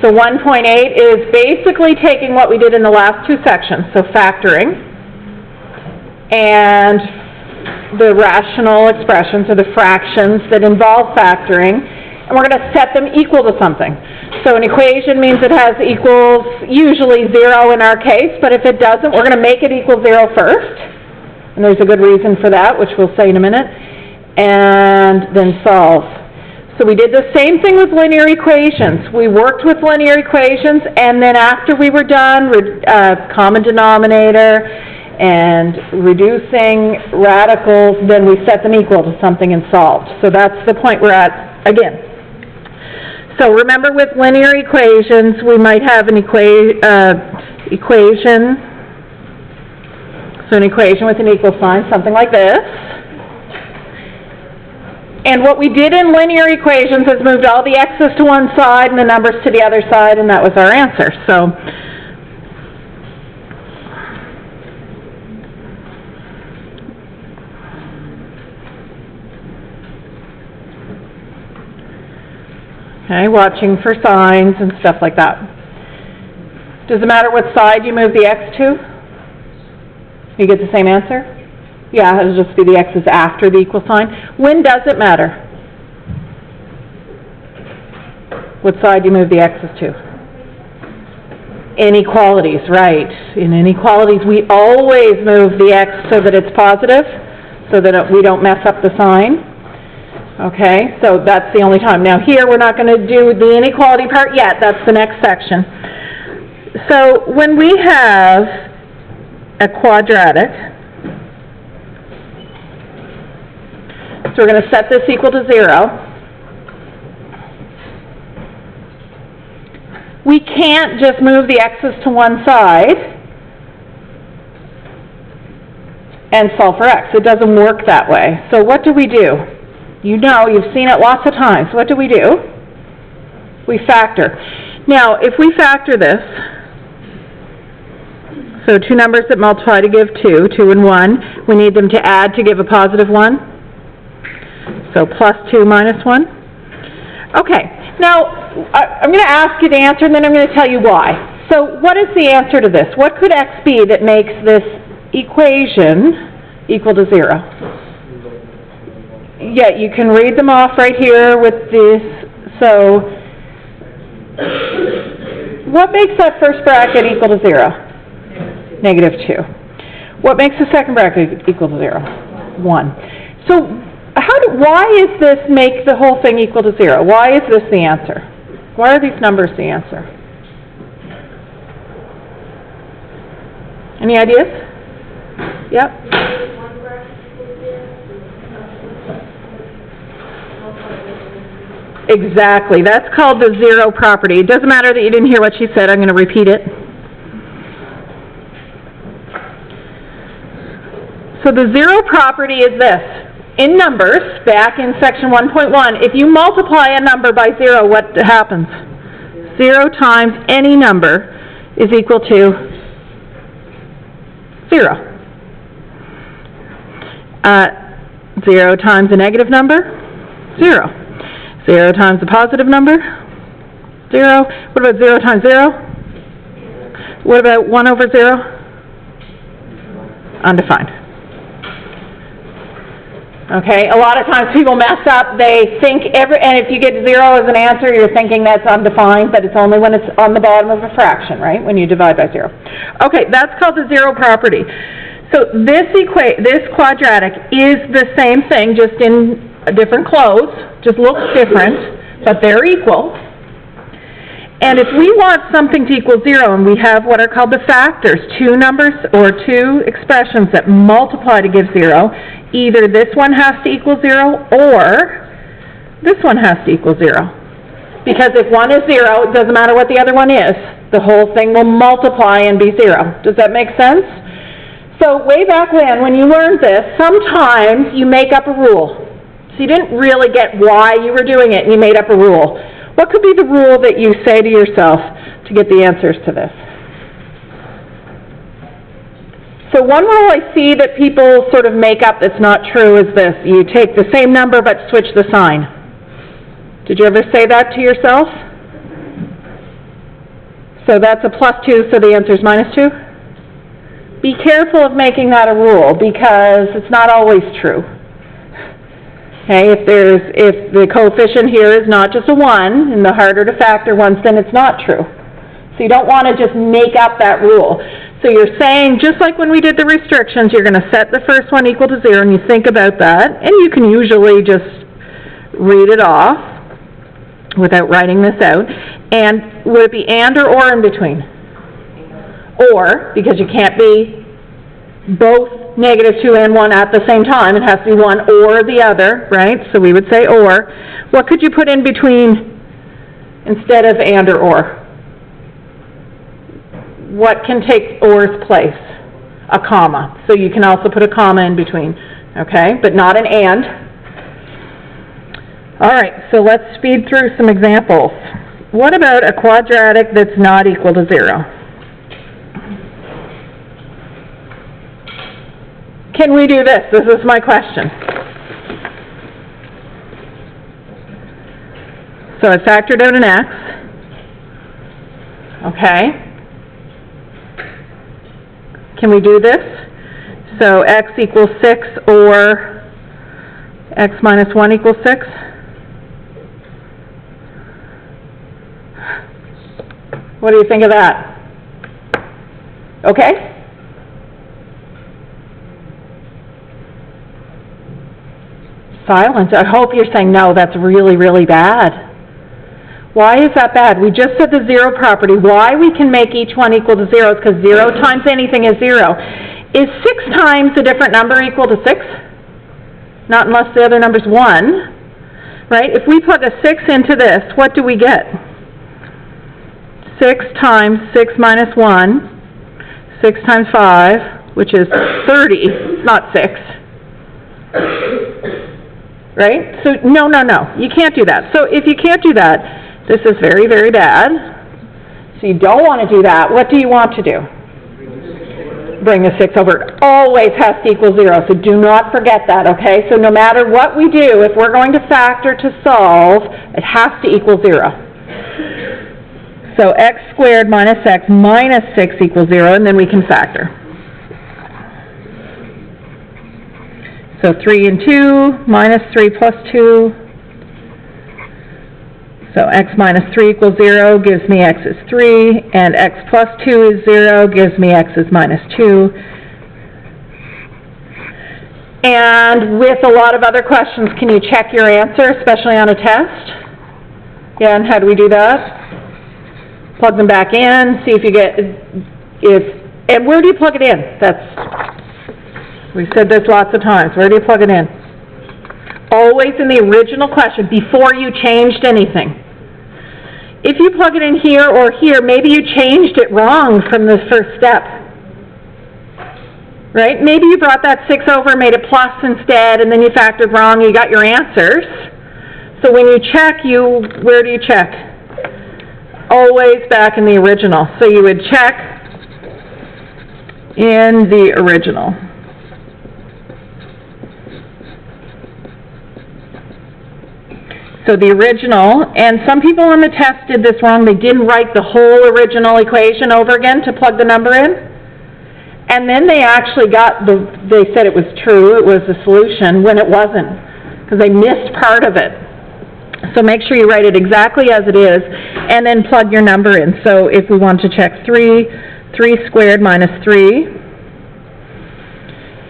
So 1.8 is basically taking what we did in the last two sections, so factoring, and the rational expressions, or the fractions that involve factoring, and we're going to set them equal to something. So an equation means it has equals, usually 0 in our case, but if it doesn't, we're going to make it equal 0 first, and there's a good reason for that, which we'll say in a minute, and then solve. So we did the same thing with linear equations. We worked with linear equations, and then after we were done, common denominator and reducing radicals, then we set them equal to something and solved. So that's the point we're at again. So remember, with linear equations, we might have an equation, so an equation with an equal sign, something like this. And what we did in linear equations is moved all the x's to one side and the numbers to the other side, and that was our answer. So okay, watching for signs and stuff like that. Does it matter what side you move the x to? You get the same answer? Yeah, it'll just be the x's after the equal sign. When does it matter? What side do you move the x's to? Inequalities, right. In inequalities, we always move the x so that it's positive, so that we don't mess up the sign. Okay, so that's the only time. Now here, we're not going to do the inequality part yet. That's the next section. So when we have a quadratic, so we're going to set this equal to 0. We can't just move the x's to one side and solve for x. It doesn't work that way. So what do? You know, you've seen it lots of times. What do? We factor. Now, if we factor this, so two numbers that multiply to give 2, 2 and 1, we need them to add to give a positive 1. So plus 2 minus 1. Okay, now I'm going to ask you the answer, and then I'm going to tell you why. So what is the answer to this? What could x be that makes this equation equal to 0? Yeah, you can read them off right here with this. So what makes that first bracket equal to 0? Negative 2. What makes the second bracket equal to 0? 1. So why is this make the whole thing equal to 0? Why is this the answer? Why are these numbers the answer? Any ideas? Yep. Exactly. That's called the 0 property. It doesn't matter that you didn't hear what she said. I'm going to repeat it. So the 0 property is this. In numbers, back in section 1.1, if you multiply a number by 0, what happens? 0 times any number is equal to 0. 0 times a negative number? 0. 0 times a positive number? 0. What about 0 times 0? What about 1 over 0? Undefined. Okay, a lot of times people mess up. They think and if you get 0 as an answer, you're thinking that's undefined, but it's only when it's on the bottom of a fraction, right? When you divide by 0. Okay, that's called the 0 property. So this quadratic is the same thing, just in different clothes, just looks different, but they're equal. And if we want something to equal 0, and we have what are called the factors, two numbers or two expressions that multiply to give 0, either this one has to equal 0 or this one has to equal 0. Because if one is 0, it doesn't matter what the other one is. The whole thing will multiply and be 0. Does that make sense? So way back when you learned this, sometimes you make up a rule. So you didn't really get why you were doing it, and you made up a rule. What could be the rule that you say to yourself to get the answers to this? So one rule I see that people sort of make up that's not true is this. You take the same number but switch the sign. Did you ever say that to yourself? So that's a plus 2, so the answer is minus 2? Be careful of making that a rule, because it's not always true. Okay, if the coefficient here is not just a 1, and the harder to factor ones, then it's not true. So you don't want to just make up that rule. So you're saying, just like when we did the restrictions, you're going to set the first one equal to 0, and you think about that, and you can usually just read it off without writing this out. And would it be and or in between? Or, because you can't be both -2 and 1 at the same time. It has to be one or the other, right? So we would say or. What could you put in between instead of and or? What can take or's place? A comma. So you can also put a comma in between, okay? But not an and. All right, so let's speed through some examples. What about a quadratic that's not equal to 0? Can we do this? This is my question. So I factored out an x. Okay. Can we do this? So x equals 6 or x minus 1 equals 6? What do you think of that? Okay? Silence. I hope you're saying, no, that's really, really bad. Why is that bad? We just said the 0 property. Why we can make each one equal to 0 is because 0 times anything is 0. Is 6 times a different number equal to 6? Not unless the other number's 1. Right? If we plug a 6 into this, what do we get? 6 times 6 minus 1, 6 times 5, which is 30, not 6. Right? So, no, you can't do that. So if you can't do that, this is very, very bad. So you don't want to do that. What do you want to do? Bring the 6 over. It always has to equal 0, so do not forget that, okay? So no matter what we do, if we're going to factor to solve, it has to equal 0. So x squared minus x minus 6 equals 0, and then we can factor. So 3 and 2, minus 3 plus 2. So x minus 3 equals 0 gives me x is 3, and x plus 2 is 0 gives me x is minus 2. And with a lot of other questions, can you check your answer, especially on a test? Yeah, and how do we do that? Plug them back in, see if you get, and where do you plug it in? We've said this lots of times. Where do you plug it in? Always in the original question, before you changed anything. If you plug it in here or here, maybe you changed it wrong from the first step. Right? Maybe you brought that 6 over, made it plus instead, and then you factored wrong, you got your answers. So when you check, where do you check? Always back in the original. So you would check in the original. So the original, and some people on the test did this wrong. They didn't write the whole original equation over again to plug the number in. And then they actually they said it was true, it was the solution, when it wasn't, because they missed part of it. So make sure you write it exactly as it is, and then plug your number in. So if we want to check 3 squared minus 3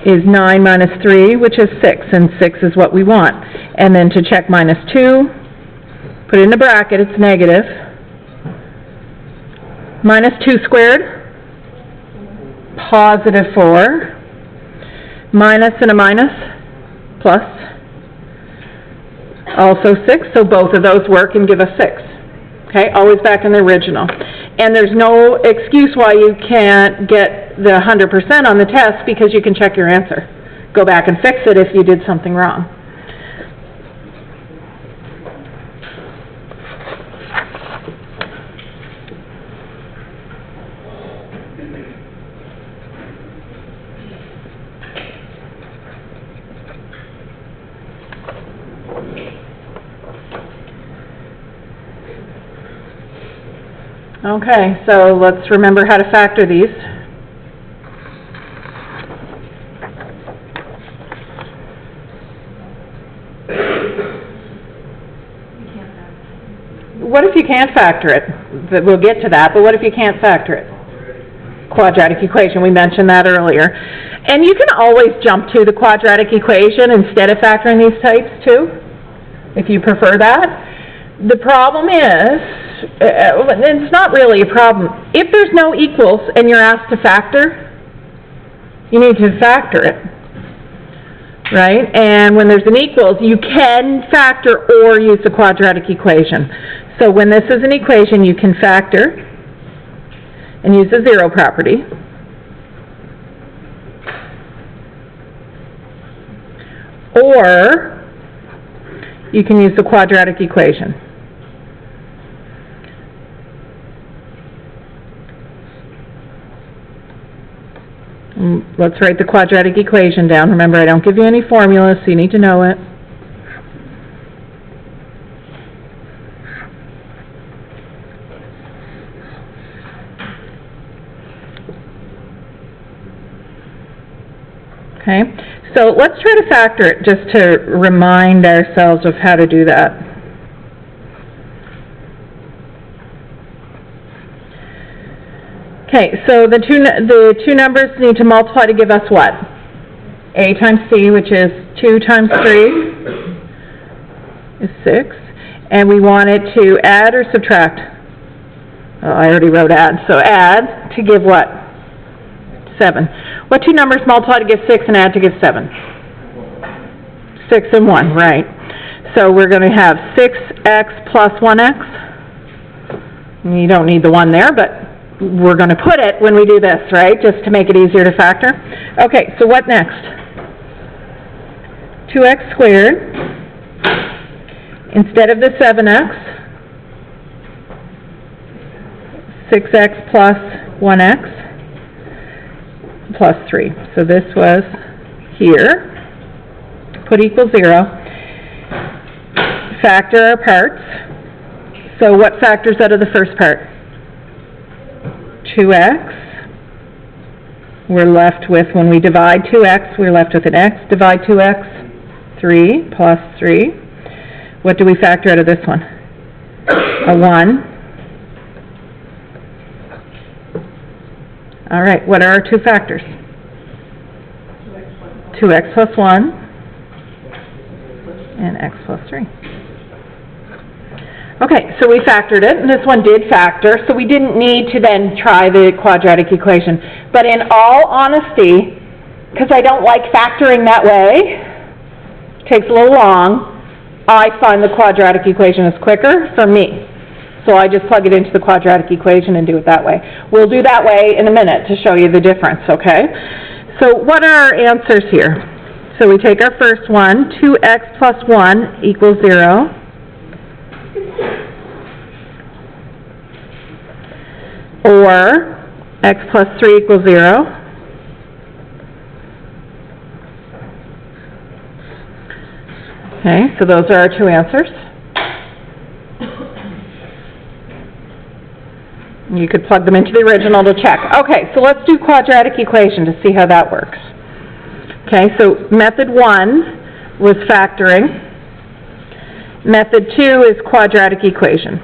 is 9 minus 3, which is 6, and 6 is what we want. And then to check minus 2, put it in a bracket, it's negative. Minus 2 squared, positive 4. Minus and a minus, plus. Also 6, so both of those work and give us 6. Okay, always back in the original. And there's no excuse why you can't get the 100% on the test, because you can check your answer. Go back and fix it if you did something wrong. Okay, so let's remember how to factor these. What if you can't factor it? We'll get to that, but what if you can't factor it? Quadratic equation, we mentioned that earlier. And you can always jump to the quadratic equation instead of factoring these types too, if you prefer that. The problem is, it's not really a problem. If there's no equals and you're asked to factor, you need to factor it, right? And when there's an equals, you can factor or use the quadratic equation. So when this is an equation, you can factor and use the zero property. Or you can use the quadratic equation. Let's write the quadratic equation down. Remember, I don't give you any formulas, so you need to know it. Okay, so let's try to factor it just to remind ourselves of how to do that. Okay, so the two numbers need to multiply to give us what? A times C, which is 2 times 3 is 6. And we want it to add or subtract? Oh, I already wrote add. So add to give what? 7. What two numbers multiply to give 6 and add to give 7? 6 and 1, right. So we're going to have 6x plus 1x. You don't need the 1 there, but we're going to put it when we do this, right, just to make it easier to factor. Okay, so what next? 2x squared. Instead of the 7x, 6x plus 1x plus 3. So this was here. Put equals 0. Factor our parts. So what factors out of the first part? 2x. We're left with, when we divide 2x, we're left with an x. Divide 2x, 3 plus 3. What do we factor out of this one? A 1. All right, what are our two factors? 2x plus 1 and x plus 3. Okay, so we factored it, and this one did factor, so we didn't need to then try the quadratic equation. But in all honesty, because I don't like factoring that way, it takes a little long, I find the quadratic equation is quicker for me. So I just plug it into the quadratic equation and do it that way. We'll do that way in a minute to show you the difference, okay? So what are our answers here? So we take our first one, 2x plus 1 equals 0. Or x plus 3 equals 0. Okay, so those are our two answers. You could plug them into the original to check. Okay, so let's do quadratic equation to see how that works. Okay, so method 1 was factoring. Method 2 is quadratic equation.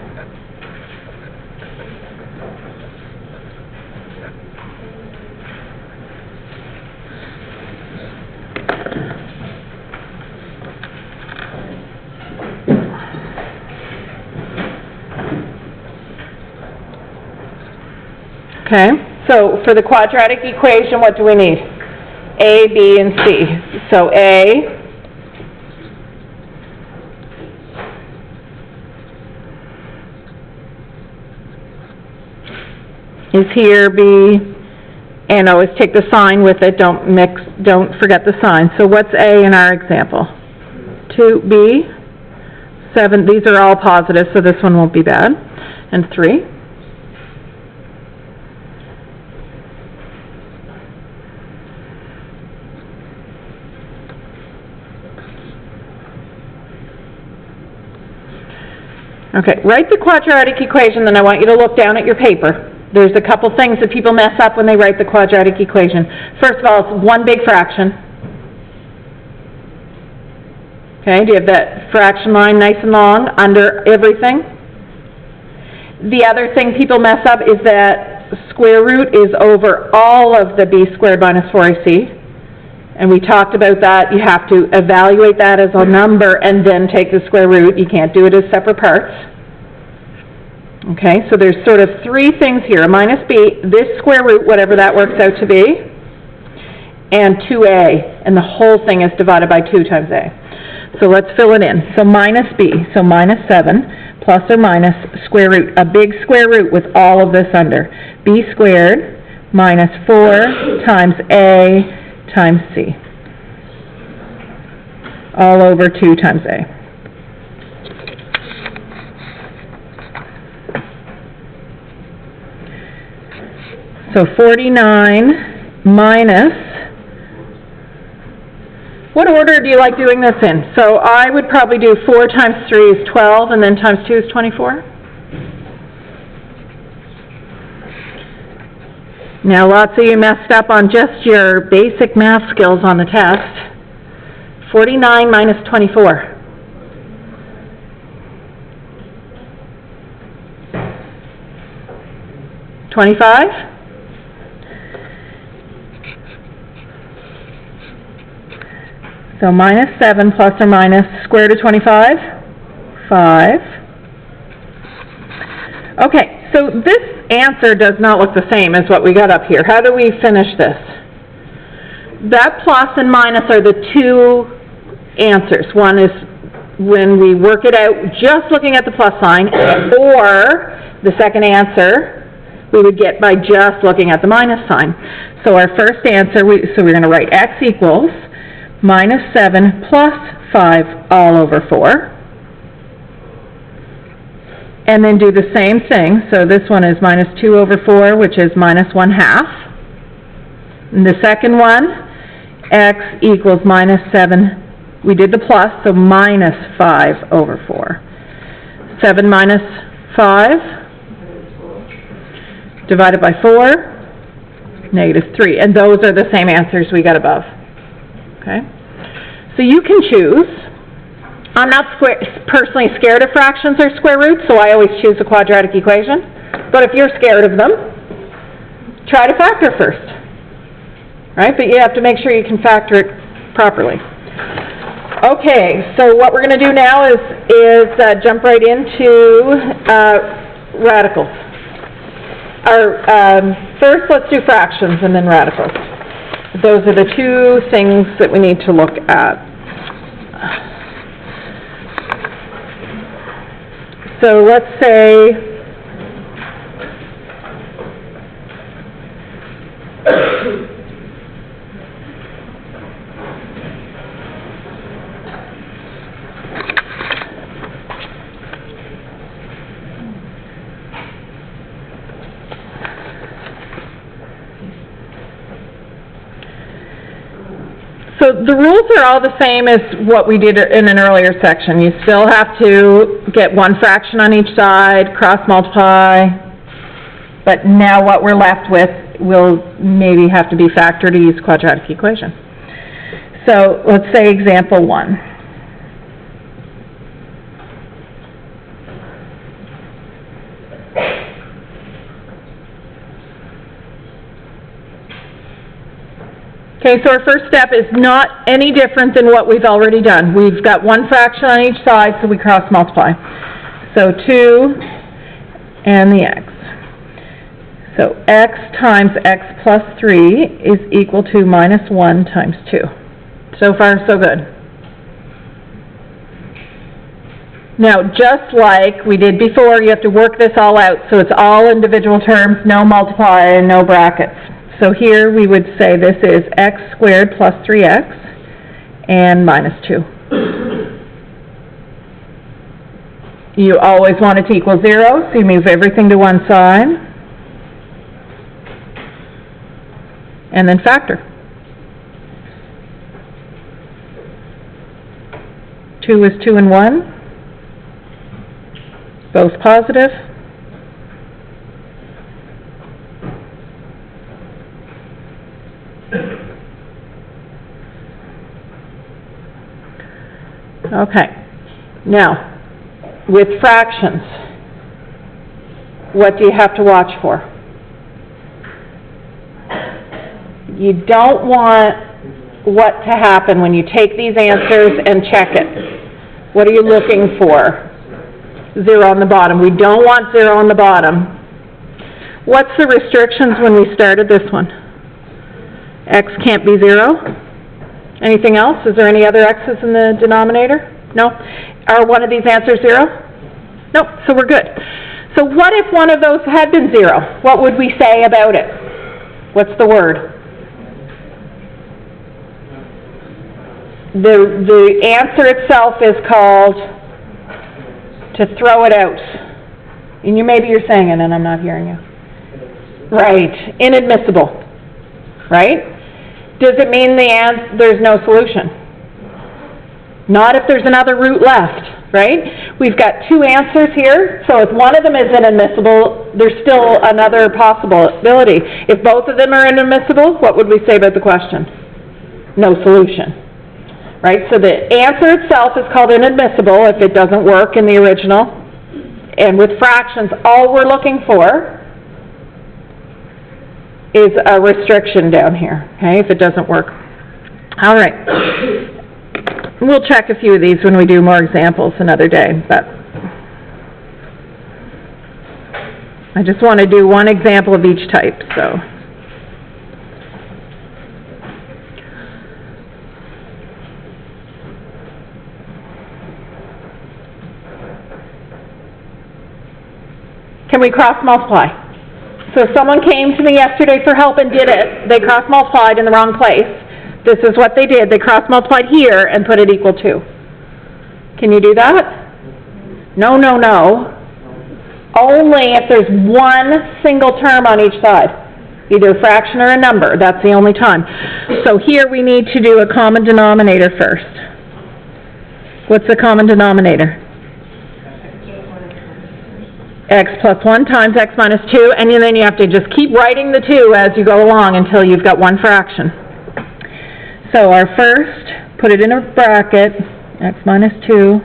Okay, so for the quadratic equation, what do we need? A, B, and C. So A is here, B, and always take the sign with it, don't forget the sign. So what's A in our example? 2B, 7, these are all positive, so this one won't be bad, and 3. Okay, write the quadratic equation, then I want you to look down at your paper. There's a couple things that people mess up when they write the quadratic equation. First of all, it's one big fraction. Okay, do you have that fraction line nice and long under everything? The other thing people mess up is that square root is over all of the b squared minus 4ac. And we talked about that. You have to evaluate that as a number and then take the square root. You can't do it as separate parts. Okay, so there's sort of three things here. A minus b, this square root, whatever that works out to be, and 2a. And the whole thing is divided by 2 times a. So let's fill it in. So minus b, so minus 7, plus or minus square root, a big square root with all of this under. B squared minus 4 times a times c, all over 2 times a. So 49 minus, what order do you like doing this in? So I would probably do 4 times 3 is 12, and then times 2 is 24. Now, lots of you messed up on just your basic math skills on the test. 49 minus 24. $25? So minus 7 plus or minus square root of 25? 5. Okay, so this answer does not look the same as what we got up here. How do we finish this? That plus and minus are the two answers. One is when we work it out just looking at the plus sign, or the second answer we would get by just looking at the minus sign. So our first answer, so we're going to write x equals minus 7 plus 5 all over 4. And then do the same thing. So this one is minus 2 over 4, which is minus 1/2. And the second one, x equals minus 7. We did the plus, so minus 5 over 4. 7 minus 5 divided by 4, negative 3. And those are the same answers we got above. Okay? So you can choose. I'm not personally scared of fractions or square roots, so I always choose the quadratic equation. But if you're scared of them, try to factor first. Right? But you have to make sure you can factor it properly. Okay, so what we're going to do now is jump right into radicals. First, let's do fractions and then radicals. Those are the two things that we need to look at. So let's say so the rules are all the same as what we did in an earlier section. You still have to get one fraction on each side, cross multiply, but now what we're left with will maybe have to be factored to use quadratic equation. So let's say example 1. Okay, so our first step is not any different than what we've already done. We've got one fraction on each side, so we cross multiply. So 2 and the x. So x times x plus 3 is equal to minus 1 times 2. So far, so good. Now, just like we did before, you have to work this all out. So it's all individual terms, no multiplier, no brackets. So here we would say this is x squared plus 3x and minus 2. You always want it to equal 0, so you move everything to one side. And then factor. 2 is 2 and 1. both positive. Okay. Now, with fractions, what do you have to watch for? You don't want what to happen when you take these answers and check it. What are you looking for? 0 on the bottom. We don't want 0 on the bottom. What's the restrictions when we started this one? X can't be 0. Anything else? Is there any other x's in the denominator? No? Are one of these answers 0? Nope, so we're good. So what if one of those had been 0? What would we say about it? What's the word? The answer itself is called to throw it out. And maybe you're saying it and I'm not hearing you. Right, inadmissible. Right? Does it mean there's no solution? Not if there's another route left, right? We've got 2 answers here, so if one of them is inadmissible, there's still another possibility. If both of them are inadmissible, what would we say about the question? No solution. Right? So the answer itself is called inadmissible if it doesn't work in the original. And with fractions, all we're looking for is a restriction down here, okay, if it doesn't work. All right. We'll check a few of these when we do more examples another day, but I just want to do one example of each type, so. Can we cross multiply? So someone came to me yesterday for help and did it. They cross multiplied in the wrong place. This is what they did. They cross multiplied here and put it equal to. Can you do that? No, no, no. Only if there's one single term on each side. Either a fraction or a number. That's the only time. So here we need to do a common denominator first. What's the common denominator? X plus 1 times x minus 2, and then you have to just keep writing the 2 as you go along until you've got one fraction. So our first, put it in a bracket, x minus 2,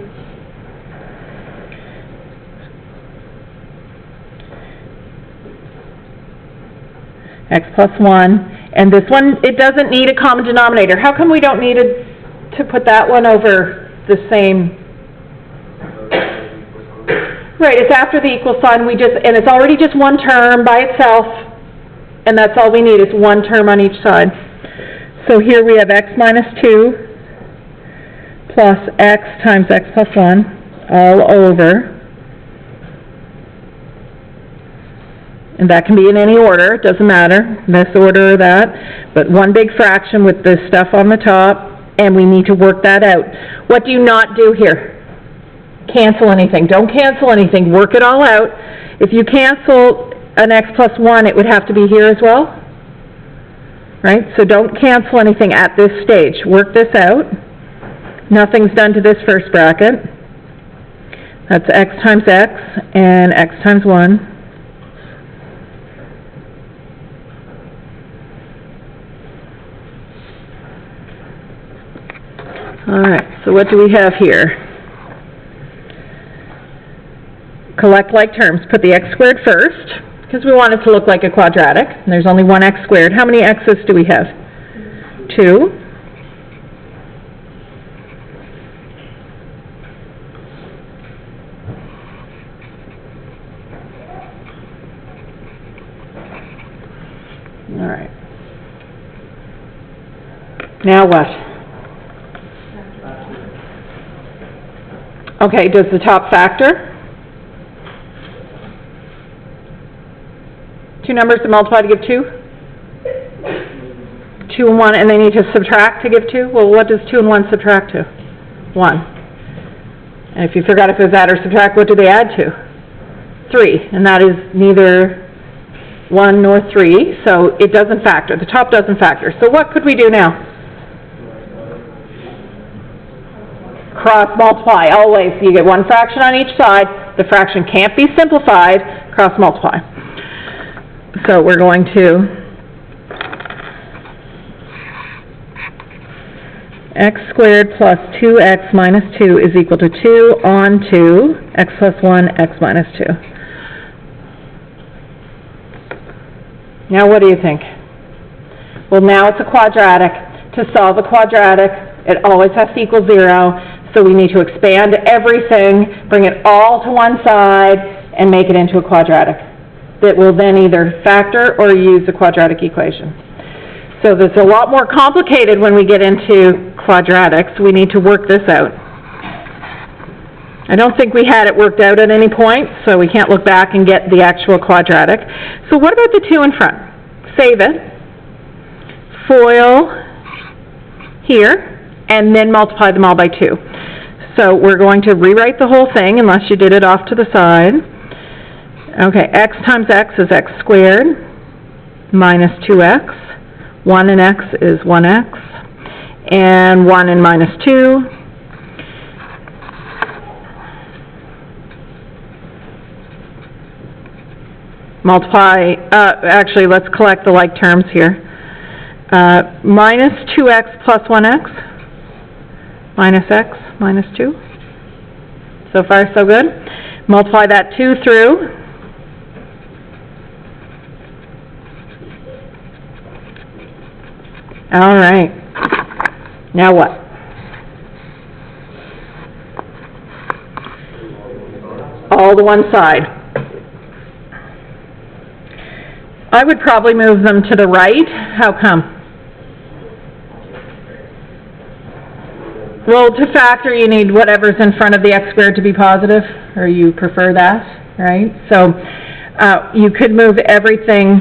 x plus 1, and this one, it doesn't need a common denominator. How come we don't need to put that one over the same? Right, it's after the equal sign, and it's already just one term by itself, and that's all we need is one term on each side. So here we have x minus 2 plus x times x plus 1 all over. And that can be in any order, it doesn't matter, this order or that, but one big fraction with the stuff on the top, and we need to work that out. What do you not do here? Cancel anything. Don't cancel anything. Work it all out. If you cancel an x plus 1, it would have to be here as well. Right? So don't cancel anything at this stage. Work this out. Nothing's done to this first bracket. That's x times x and x times 1. All right, so what do we have here? Collect like terms. Put the x squared first, because we want it to look like a quadratic. And there's only one x squared. How many x's do we have? 2. All right. Now what? Okay, does the top factor? 2 numbers to multiply to give 2? 2 and 1, and they need to subtract to give 2? Well, what does 2 and 1 subtract to? 1. And if you forgot if it was add or subtract, what do they add to? 3. And that is neither 1 nor 3, so it doesn't factor. The top doesn't factor. So what could we do now? Cross multiply, always. You get one fraction on each side. the fraction can't be simplified, cross multiply. So we're going to x squared plus 2x minus 2 is equal to 2 on 2, x plus 1, x minus 2. Now what do you think? Well, now it's a quadratic. To solve a quadratic, it always has to equal 0, so we need to expand everything, bring it all to one side, and make it into a quadratic that will then either factor or use the quadratic equation. So it's a lot more complicated when we get into quadratics. We need to work this out. I don't think we had it worked out at any point, so we can't look back and get the actual quadratic. So what about the 2 in front? Save it, FOIL here, and then multiply them all by 2. So we're going to rewrite the whole thing, unless you did it off to the side. Okay, x times x is x squared minus 2x. 1 in x is 1x, and 1 in minus 2. Multiply, actually let's collect the like terms here. Minus 2x plus 1x, minus x minus 2. So far so good. Multiply that 2 through. All right. Now what? All to one side. I would probably move them to the right. How come? Well, to factor, you need whatever's in front of the x squared to be positive, or you prefer that, right? So you could move everything.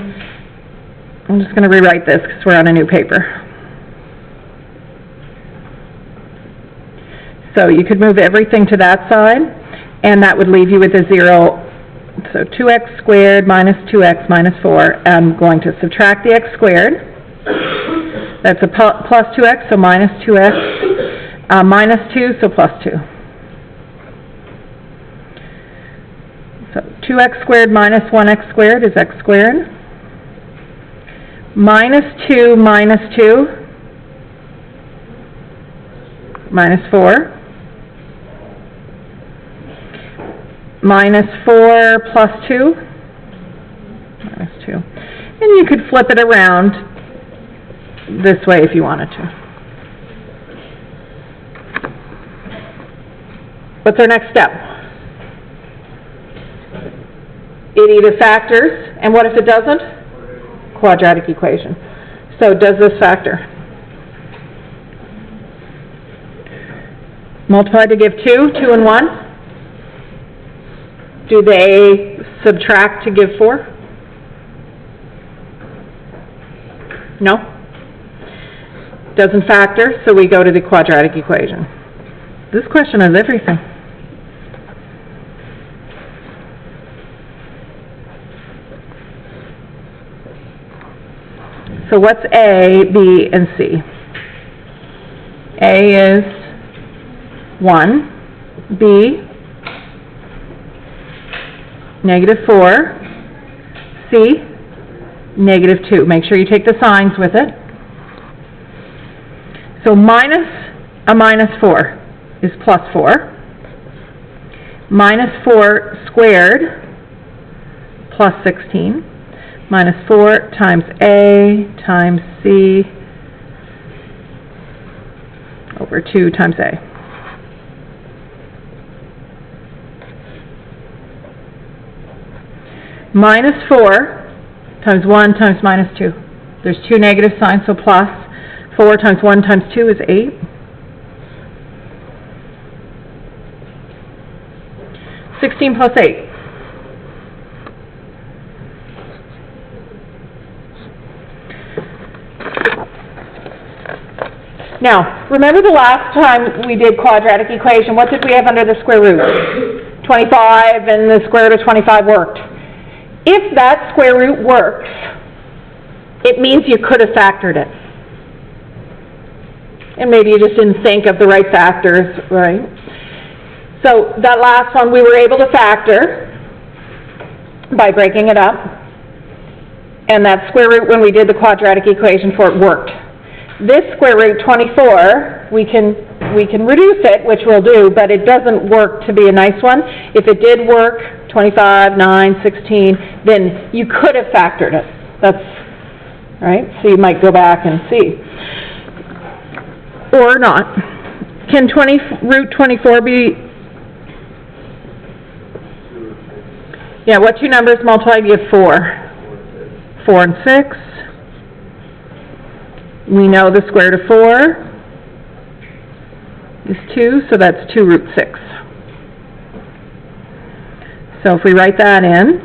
I'm just going to rewrite this because we're on a new paper. So you could move everything to that side, and that would leave you with a 0. So 2x squared minus 2x minus 4. I'm going to subtract the x squared. That's a plus 2x, so minus 2x. Minus 2, so plus 2. So 2x squared minus 1x squared is x squared. Minus 2 minus 2, minus 4. Minus 4 plus 2, minus 2. And you could flip it around this way if you wanted to. What's our next step? It either factors, and what if it doesn't? Quadratic equation. So does this factor? Multiply to give 2, 2 and 1. Do they subtract to give 4? No? Doesn't factor, so we go to the quadratic equation. This question has everything. So what's A, B, and C? A is 1, B, negative 4, C, negative 2. Make sure you take the signs with it. So minus a minus 4 is plus 4. Minus 4 squared plus 16. Minus 4 times A times C over 2 times A. Minus 4 times 1 times minus 2. There's 2 negative signs, so plus. 4 times 1 times 2 is 8. 16 plus 8. Now, remember the last time we did quadratic equation, what did we have under the square root? 25, and the square root of 25 worked. If that square root works, it means you could have factored it. And maybe you just didn't think of the right factors, right? So that last one, we were able to factor by breaking it up. And that square root, when we did the quadratic equation for it, worked. This square root 24, we can reduce it, which we'll do, but it doesn't work to be a nice one. If it did work, 25, 9, 16, then you could have factored it. That's, right? So you might go back and see. Or not. Can root 24 be... Yeah, what two numbers multiplied? You have 4. 4 and 6. We know the square root of 4 is 2, so that's 2 root 6. So if we write that in,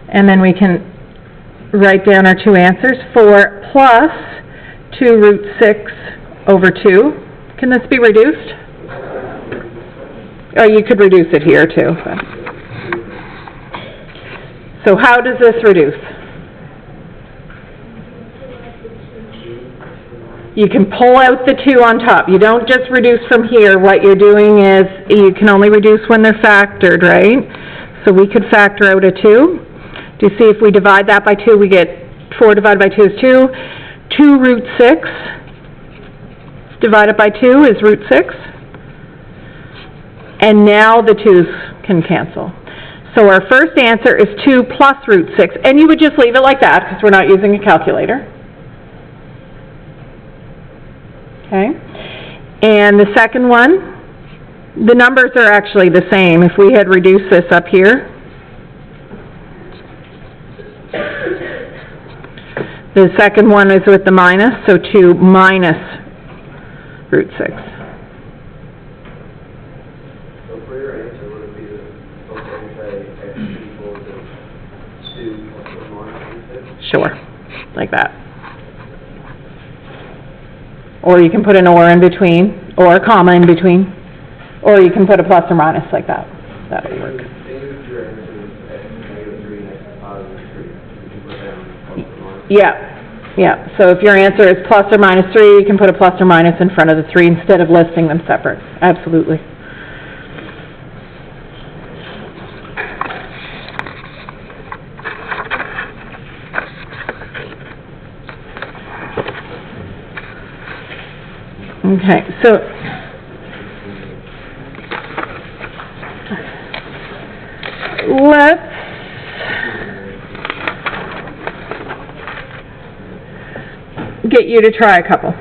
and then we can write down our two answers, 4 plus 2 root 6 over 2. Can this be reduced? Oh, you could reduce it here too. So how does this reduce? You can pull out the 2 on top. You don't just reduce from here. What you're doing is you can only reduce when they're factored, right? So we could factor out a 2. Do you see if we divide that by 2, we get 4 divided by 2 is 2. 2 root 6 divided by 2 is root 6. And now the 2's can cancel. So our first answer is 2 plus root 6. And you would just leave it like that because we're not using a calculator. Okay. And the second one, the numbers are actually the same. If we had reduced this up here, the second one is with the minus, so 2 minus root 6. So for your answer, would it be the okay to say x equals 2 plus or minus 6? Sure, like that. Or you can put an or in between, or a comma in between, or you can put a plus or minus like that. That would work. If your answer is x negative 3 and x positive 3, would you put down plus or minus? Yeah. So if your answer is plus or minus 3, you can put a plus or minus in front of the 3 instead of listing them separate. Absolutely. Okay, so let's get you to try a couple.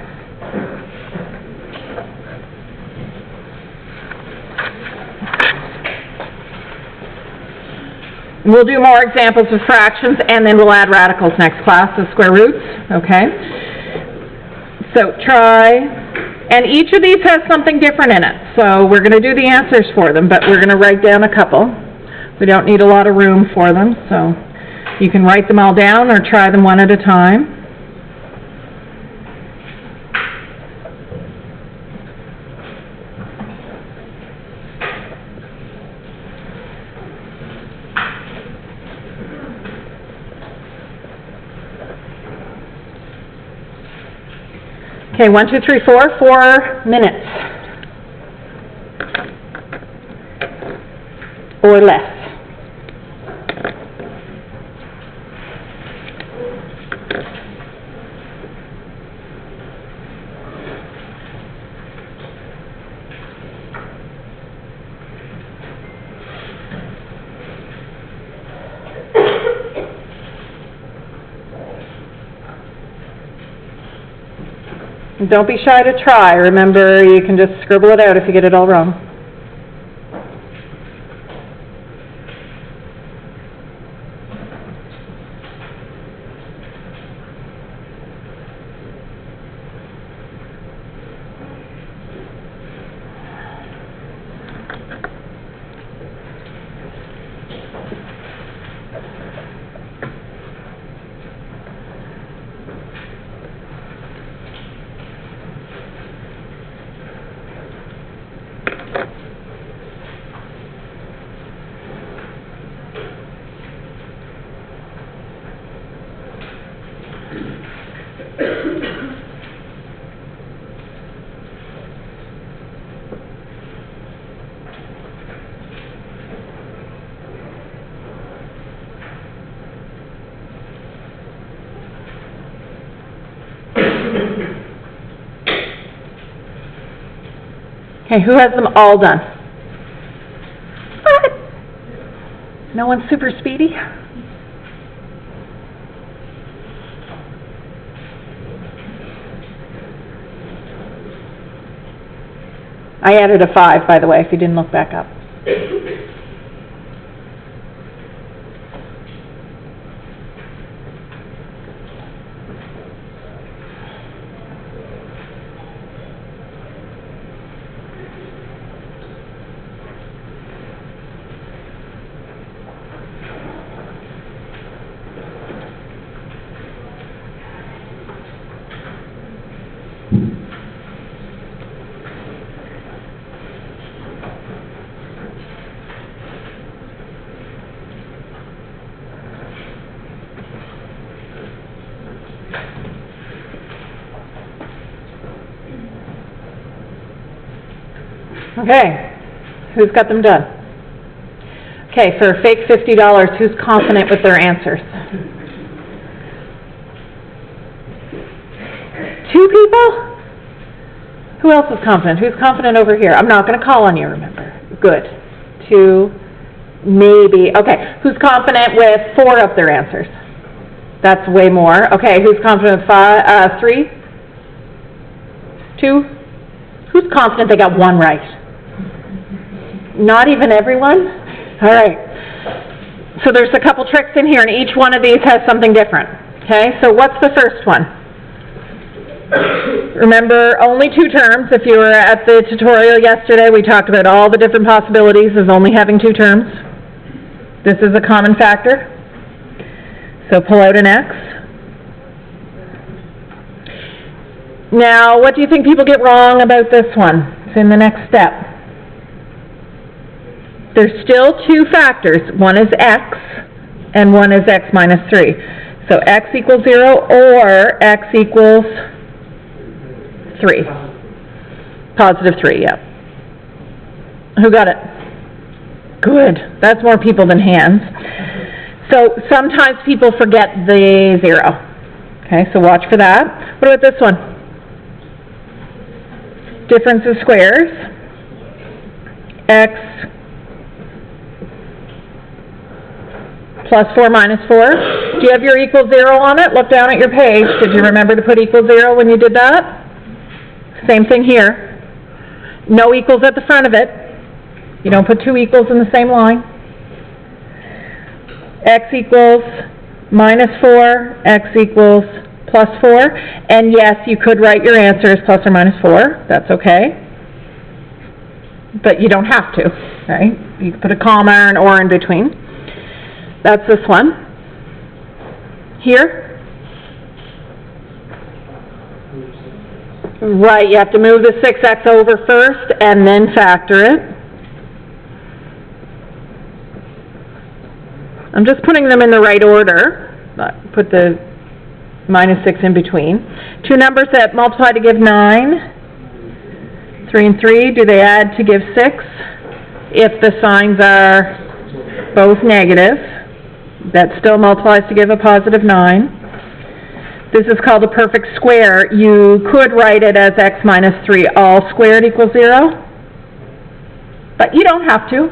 We'll do more examples of fractions and then we'll add radicals next class, so square roots, okay? So try... And each of these has something different in it, so we're going to do the answers for them, but we're going to write down a couple. We don't need a lot of room for them, so you can write them all down or try them one at a time. Okay, 1, 2, 3, 4, 4 minutes. Or less. Don't be shy to try. Remember, you can just scribble it out if you get it all wrong. Okay, who has them all done? What? No one's super speedy? I added a 5, by the way, if you didn't look back up. Okay, who's got them done? Okay, for a fake $50, who's confident with their answers? 2 people? Who else is confident? Who's confident over here? I'm not going to call on you, remember. Good. 2, maybe. Okay, who's confident with 4 of their answers? That's way more. Okay, who's confident with 3? 2? Who's confident they got 1 right? Not even everyone? All right. So there's a couple tricks in here, and each one of these has something different. Okay, so what's the first one? Remember, only 2 terms. If you were at the tutorial yesterday, we talked about all the different possibilities of only having 2 terms. This is a common factor. So pull out an X. Now, what do you think people get wrong about this one? It's in the next step. There's still 2 factors. One is X, and one is X minus 3. So X equals 0 or X equals 3. Positive 3, yeah. Who got it? Good. That's more people than hands. So sometimes people forget the 0. Okay, so watch for that. What about this one? Difference of squares. X plus 4 minus 4. Do you have your equal 0 on it? Look down at your page. Did you remember to put equal 0 when you did that? Same thing here. No equals at the front of it. You don't put 2 equals in the same line. X equals minus 4, X equals plus 4. And yes, you could write your answer as plus or minus 4. That's okay. But you don't have to, right? You can put a comma or an or in between. That's this one. Here. Right, you have to move the 6x over first and then factor it. I'm just putting them in the right order. Put the minus 6 in between. 2 numbers that multiply to give 9. 3 and 3, do they add to give 6? If the signs are both negative, that still multiplies to give a positive 9. This is called a perfect square. You could write it as x minus 3 all squared equals 0. But you don't have to.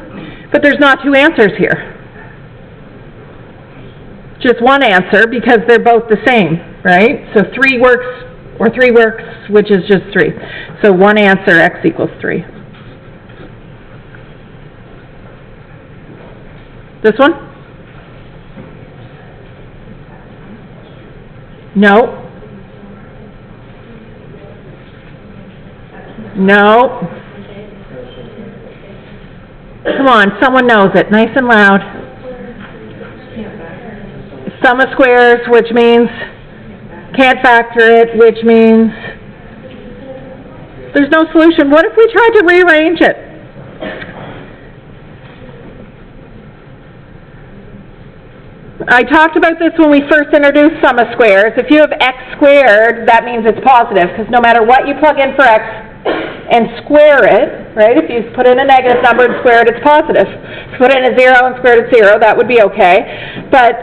But there's not 2 answers here. Just 1 answer because they're both the same, right? So 3 works, or 3 works, which is just 3. So 1 answer, x equals 3. This one? No. No. Come on, someone knows it. Nice and loud. Sum of squares, which means can't factor it, which means there's no solution. What if we tried to rearrange it? I talked about this when we first introduced sum of squares. If you have x squared, that means it's positive, because no matter what you plug in for x and square it, right, if you put in a negative number and square it, it's positive. If you put in a 0 and square it, it's 0, that would be okay. But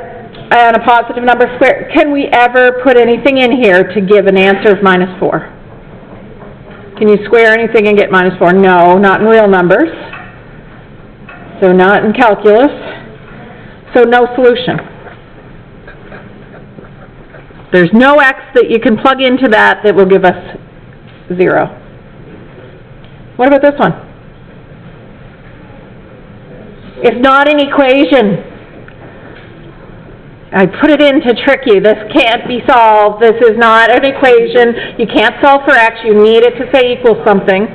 and a positive number squared. Can we ever put anything in here to give an answer of -4? Can you square anything and get -4? No, not in real numbers. So not in calculus. So no solution. There's no x that you can plug into that will give us 0. What about this one? It's not an equation. I put it in to trick you. This can't be solved. This is not an equation. You can't solve for x. You need it to say equals something.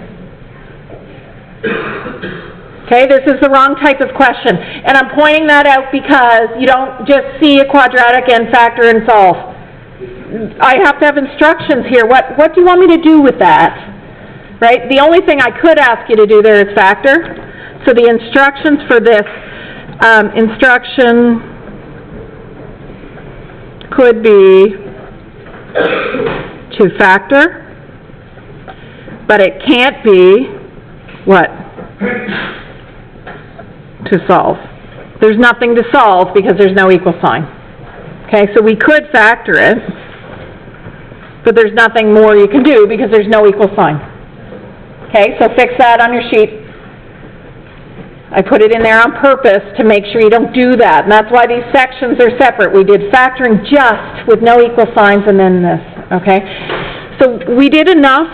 Okay, this is the wrong type of question. And I'm pointing that out because you don't just see a quadratic and factor and solve. I have to have instructions here. What do you want me to do with that? Right? The only thing I could ask you to do there is factor. So the instructions for this, instruction could be to factor, but it can't be, what? To solve. There's nothing to solve because there's no equal sign. Okay, so we could factor it, but there's nothing more you can do because there's no equal sign. Okay, so fix that on your sheet. I put it in there on purpose to make sure you don't do that, and that's why these sections are separate. We did factoring just with no equal signs and then this, okay? So we did enough